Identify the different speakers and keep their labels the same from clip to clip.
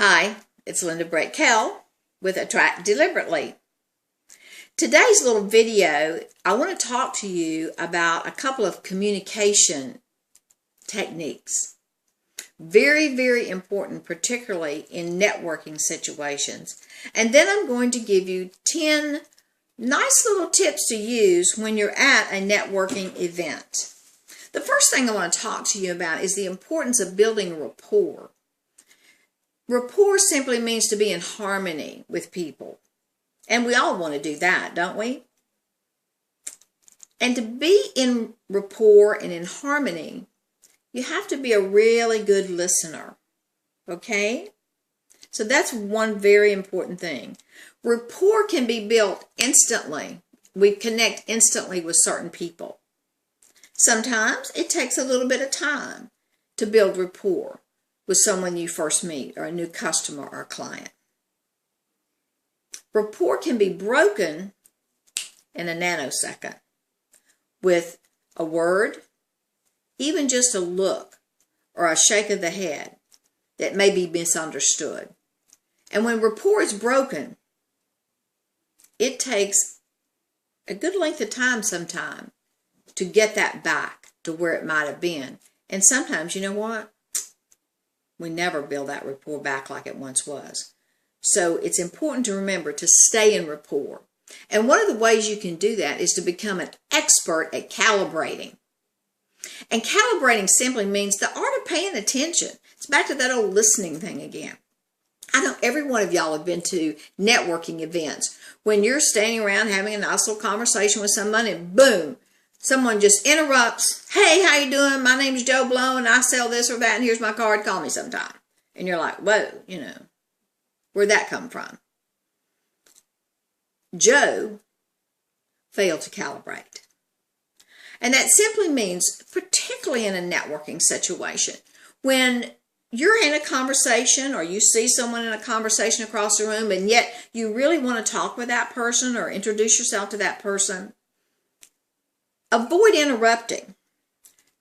Speaker 1: Hi, it's Linda Brett-Kell with Attract Deliberately. Today's little video, I want to talk to you about a couple of communication techniques. Very, very important, particularly in networking situations. And then I'm going to give you 10 nice little tips to use when you're at a networking event. The first thing I want to talk to you about is the importance of building rapport. Rapport simply means to be in harmony with people. And we all want to do that, don't we? And to be in rapport and in harmony, you have to be a really good listener. Okay? So that's one very important thing. Rapport can be built instantly. We connect instantly with certain people. Sometimes it takes a little bit of time to build rapport with someone you first meet, or a new customer or client. Rapport can be broken in a nanosecond with a word, even just a look or a shake of the head that may be misunderstood. And when rapport is broken, it takes a good length of time sometimes to get that back to where it might have been. And sometimes, you know what? We never build that rapport back like it once was. So it's important to remember to stay in rapport. And one of the ways you can do that is to become an expert at calibrating. And calibrating simply means the art of paying attention. It's back to that old listening thing again. I know every one of y'all have been to networking events when you're standing around having a nice little conversation with someone and boom, someone just interrupts. Hey, how you doing? My name's Joe Blow and I sell this or that and here's my card. Call me sometime. And you're like, whoa, where'd that come from? Joe failed to calibrate. And that simply means, particularly in a networking situation, when you're in a conversation or you see someone in a conversation across the room and yet you really want to talk with that person or introduce yourself to that person, avoid interrupting.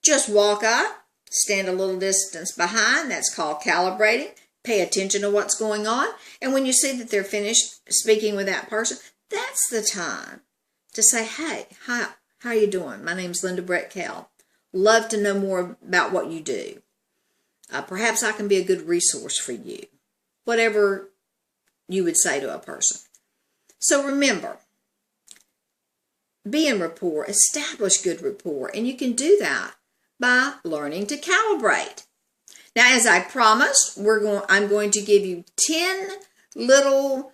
Speaker 1: Just walk up, stand a little distance behind. That's called calibrating. Pay attention to what's going on. And when you see that they're finished speaking with that person, that's the time to say, hey, hi, how you doing? My name's Linda Brett-Kell. Love to know more about what you do. Perhaps I can be a good resource for you. Whatever you would say to a person. So remember, be in rapport, establish good rapport, and you can do that by learning to calibrate. Now, as I promised, I'm going to give you 10 little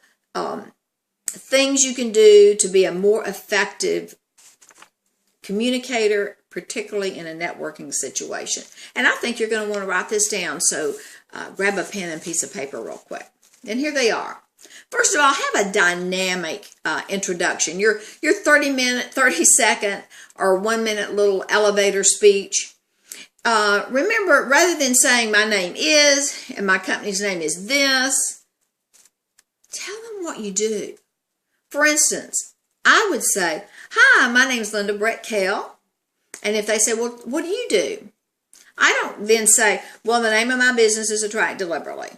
Speaker 1: things you can do to be a more effective communicator, particularly in a networking situation. And I think you're going to want to write this down, so grab a pen and piece of paper real quick. And here they are. First of all, have a dynamic introduction. Your 30-second or 1-minute little elevator speech. Remember, rather than saying my name is and my company's name is this, tell them what you do. For instance, I would say, hi, my name's Linda Brett-Kell. And if they say, well, what do you do? I don't then say, well, the name of my business is Attract Deliberately.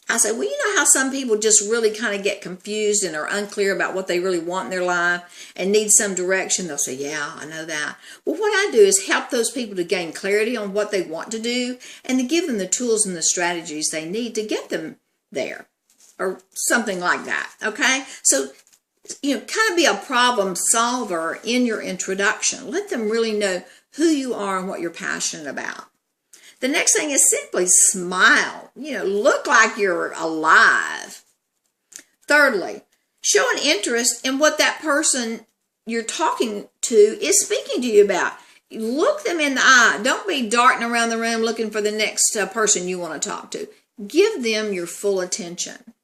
Speaker 1: I say, well, you know how some people just really kind of get confused and are unclear about what they really want in their life and need some direction. They'll say, yeah, I know that. Well, what I do is help those people to gain clarity on what they want to do and to give them the tools and the strategies they need to get them there or something like that, okay? So, kind of be a problem solver in your introduction. Let them really know who you are and what you're passionate about. The next thing is simply smile. Look like you're alive. Thirdly, show an interest in what that person you're talking to is speaking to you about. Look them in the eye. Don't be darting around the room looking for the next person you want to talk to. Give them your full attention.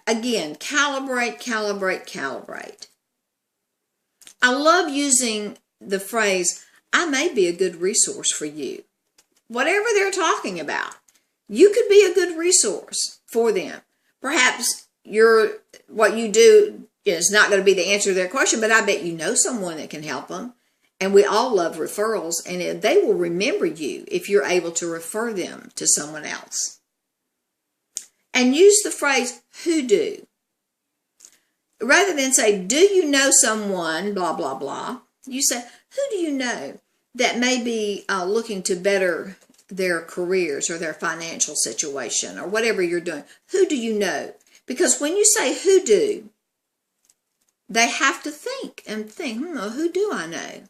Speaker 1: Again, calibrate, calibrate, calibrate. I love using the phrase, I may be a good resource for you. Whatever they're talking about, you could be a good resource for them. Perhaps what you do is not going to be the answer to their question, but I bet you know someone that can help them. And we all love referrals, and they will remember you if you're able to refer them to someone else. and use the phrase who do. Rather than say, do you know someone, blah, blah, blah, you say, who do you know that may be looking to better their careers or their financial situation or whatever you're doing? Who do you know? Because when you say who do, they have to think and think, who do I know?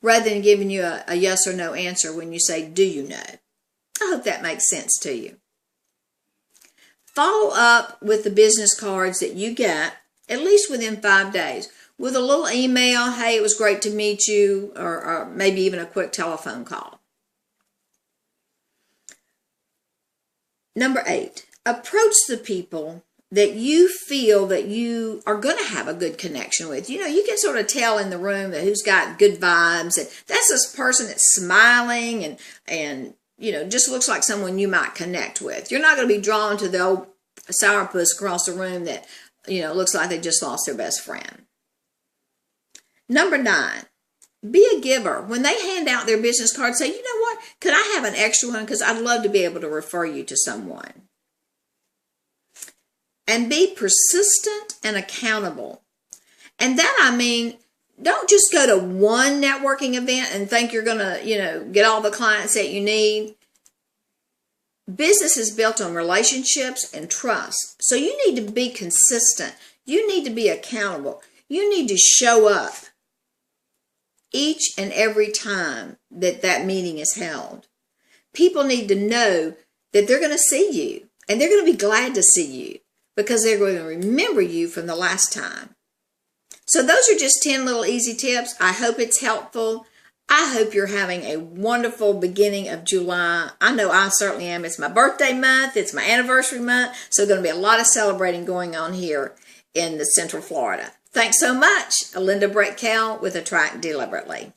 Speaker 1: Rather than giving you a yes or no answer when you say, do you know? I hope that makes sense to you. Follow up with the business cards that you get at least within 5 days with a little email, hey, it was great to meet you, or maybe even a quick telephone call. Number 8, approach the people that you feel that you are going to have a good connection with. You know, you can sort of tell in the room that who's got good vibes, and that's this person that's smiling and you know, just looks like someone you might connect with. You're not going to be drawn to the old sourpuss across the room that, you know, looks like they just lost their best friend. Number 9, be a giver. When they hand out their business card, say, you know what, could I have an extra one? Because I'd love to be able to refer you to someone. And be persistent and accountable. And that, I mean, don't just go to one networking event and think you're going to, you know, get all the clients that you need. Business is built on relationships and trust. So you need to be consistent. You need to be accountable. You need to show up each and every time that that meeting is held. People need to know that they're going to see you, and they're going to be glad to see you because they're going to remember you from the last time. So those are just 10 little easy tips. I hope it's helpful. I hope you're having a wonderful beginning of July. I know I certainly am. It's my birthday month. It's my anniversary month. So going to be a lot of celebrating going on here in the Central Florida. Thanks so much. Linda Brett-Kell with Attract Deliberately.